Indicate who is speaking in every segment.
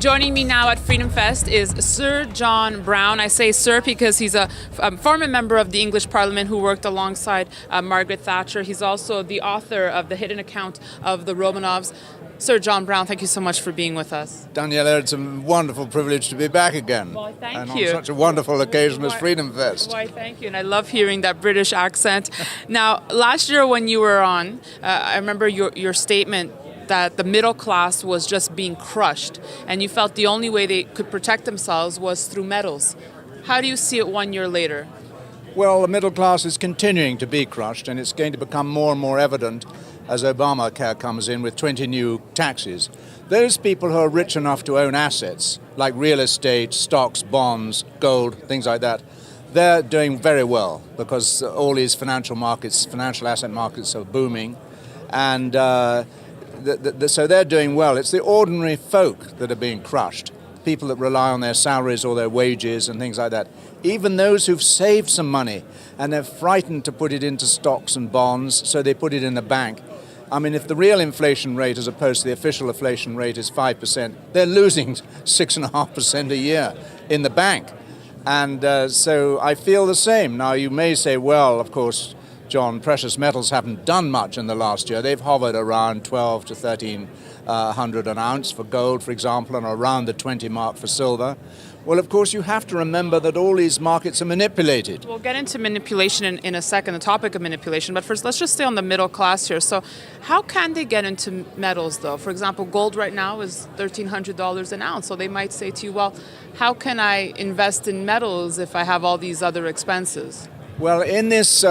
Speaker 1: Joining me now at FreedomFest is Sir John Browne. I say Sir because he's a former member of the English Parliament who worked alongside Margaret Thatcher. He's also the author of The Hidden Account of the Romanovs. Sir John Browne, thank you so much for being with us.
Speaker 2: Daniela, it's a wonderful privilege to be back again.
Speaker 1: Well, thank
Speaker 2: and
Speaker 1: you.
Speaker 2: on such a wonderful occasion as FreedomFest.
Speaker 1: Why, thank you. And I love hearing that British accent. Now, last year when you were on, I remember your statement that the middle class was just being crushed, and you felt the only way they could protect themselves was through metals. How do you see it 1 year later?
Speaker 2: Well, the middle class is continuing to be crushed, and it's going to become more and more evident as Obamacare comes in with 20 new taxes. Those people who are rich enough to own assets, like real estate, stocks, bonds, gold, things like that, they're doing very well because all these financial markets, financial asset markets are booming, and so they're doing well. It's the ordinary folk that are being crushed, people that rely on their salaries or their wages and things like that. Even those who've saved some money and they're frightened to put it into stocks and bonds, so they put it in the bank. I mean, if the real inflation rate as opposed to the official inflation rate is 5%, they're losing 6.5% a year in the bank. And so I feel the same. Now, you may say, well, of course, John, precious metals haven't done much in the last year. They've hovered around 12 to 1300 an ounce for gold, for example, and around the 20 mark for silver. Well, of course, you have to remember that all these markets are manipulated.
Speaker 1: We'll get into manipulation in a second, the topic of manipulation. But first, let's just stay on the middle class here. So how can they get into metals, though? For example, gold right now is $1,300 an ounce. So they might say to you, well, how can I invest in metals if I have all these other expenses?
Speaker 2: Well, in this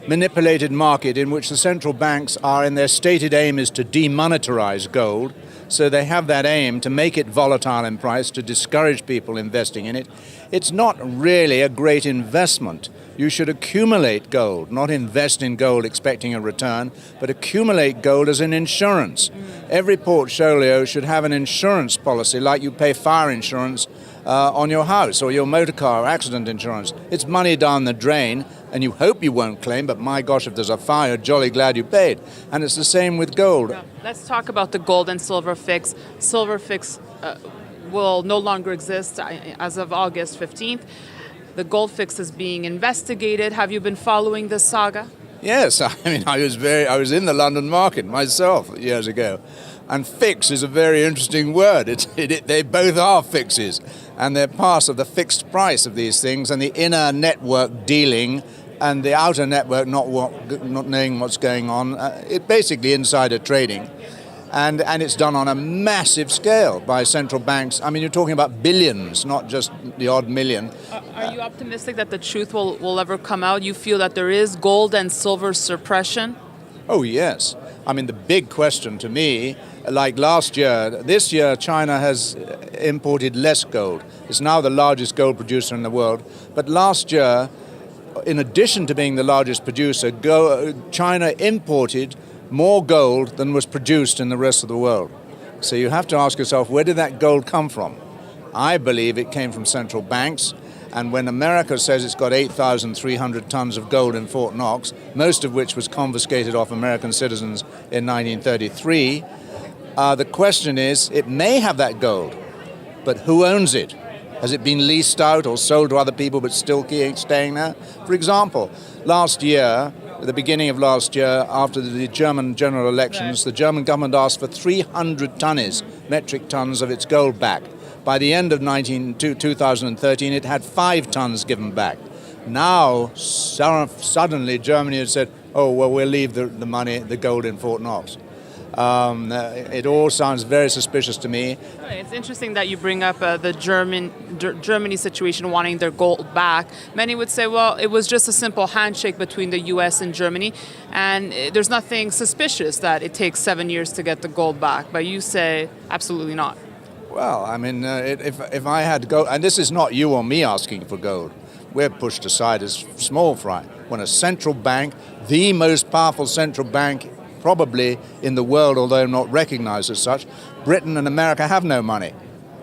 Speaker 2: manipulated market in which the central banks are, in their stated aim is to demonetize gold, so they have that aim to make it volatile in price, to discourage people investing in it, it's not really a great investment. You should accumulate gold, not invest in gold expecting a return, but accumulate gold as an insurance. Every portfolio should have an insurance policy, like you pay fire insurance on your house or your motor car accident insurance. It's money down the drain, and you hope you won't claim, but my gosh, if there's a fire, jolly glad you paid. And it's the same with gold.
Speaker 1: Now, let's talk about the gold and silver fix. Silver fix will no longer exist as of August 15th. The gold fix is being investigated. Have you been following this saga?
Speaker 2: Yes, I mean, I was in the London market myself years ago. And fix is a very interesting word. They both are fixes, and they're part of the fixed price of these things, and the inner network dealing and the outer network not knowing what's going on. It basically insider trading, and it's done on a massive scale by central banks. I mean, you're talking about billions, not just the odd million.
Speaker 1: Are you optimistic that the truth will ever come out? You feel that there is gold and silver suppression?
Speaker 2: Oh, yes. I mean, the big question to me, like this year, China has imported less gold. It's now the largest gold producer in the world. But last year, in addition to being the largest producer, China imported more gold than was produced in the rest of the world. So you have to ask yourself, where did that gold come from? I believe it came from central banks. And when America says it's got 8,300 tons of gold in Fort Knox, most of which was confiscated off American citizens in 1933, the question is, it may have that gold, but who owns it? Has it been leased out or sold to other people but still staying there? For example, last year, at the beginning of last year, after the German general elections, the German government asked for 300 metric tons of its gold back. By the end of 2013, it had 5 tons given back. Now, suddenly, Germany has said, oh, well, we'll leave the gold in Fort Knox. It all sounds very suspicious to me.
Speaker 1: It's interesting that you bring up the Germany situation, wanting their gold back. Many would say, well, it was just a simple handshake between the U.S. and Germany, and there's nothing suspicious that it takes 7 years to get the gold back. But you say, absolutely not.
Speaker 2: Well, I mean, if I had gold, and this is not you or me asking for gold, we're pushed aside as small fry. When a central bank, the most powerful central bank probably in the world, although not recognized as such, Britain and America have no money.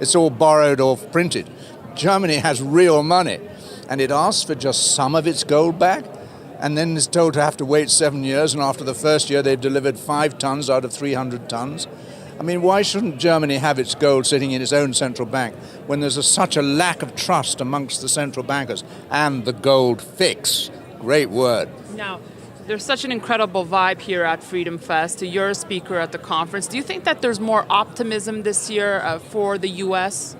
Speaker 2: It's all borrowed or printed. Germany has real money, and it asks for just some of its gold back, and then is told to have to wait 7 years, and after the first year they've delivered 5 tons out of 300 tons. I mean, why shouldn't Germany have its gold sitting in its own central bank when there's such a lack of trust amongst the central bankers and the gold fix? Great word.
Speaker 1: Now, there's such an incredible vibe here at FreedomFest. You're a speaker at the conference. Do you think that there's more optimism this year for the U.S.?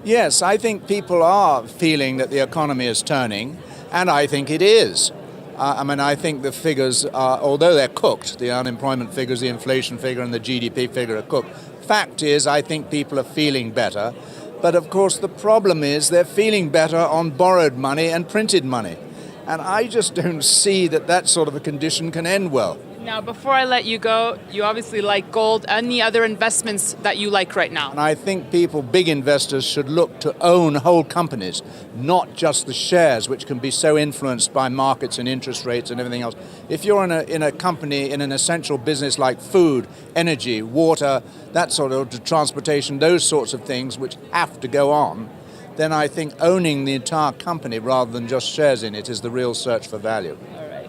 Speaker 2: Yes, I think people are feeling that the economy is turning, and I think it is. I think the figures are, although they're cooked, the unemployment figures, the inflation figure, and the GDP figure are cooked. Fact is, I think people are feeling better. But of course, the problem is they're feeling better on borrowed money and printed money. And I just don't see that sort of a condition can end well.
Speaker 1: Now, before I let you go, you obviously like gold. Any other investments that you like right now?
Speaker 2: And I think people, big investors, should look to own whole companies, not just the shares, which can be so influenced by markets and interest rates and everything else. If you're in a company, in an essential business like food, energy, water, that sort of transportation, those sorts of things which have to go on, then I think owning the entire company rather than just shares in it is the real search for value.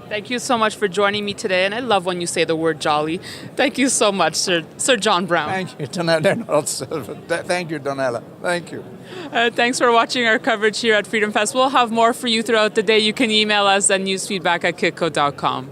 Speaker 1: Thank you so much for joining me today, and I love when you say the word jolly. Thank you so much, Sir John Browne.
Speaker 2: Thank you, Donella. Thank you, Donella. Thank you.
Speaker 1: Thanks for watching our coverage here at FreedomFest. We'll have more for you throughout the day. You can email us at newsfeedback@kitco.com.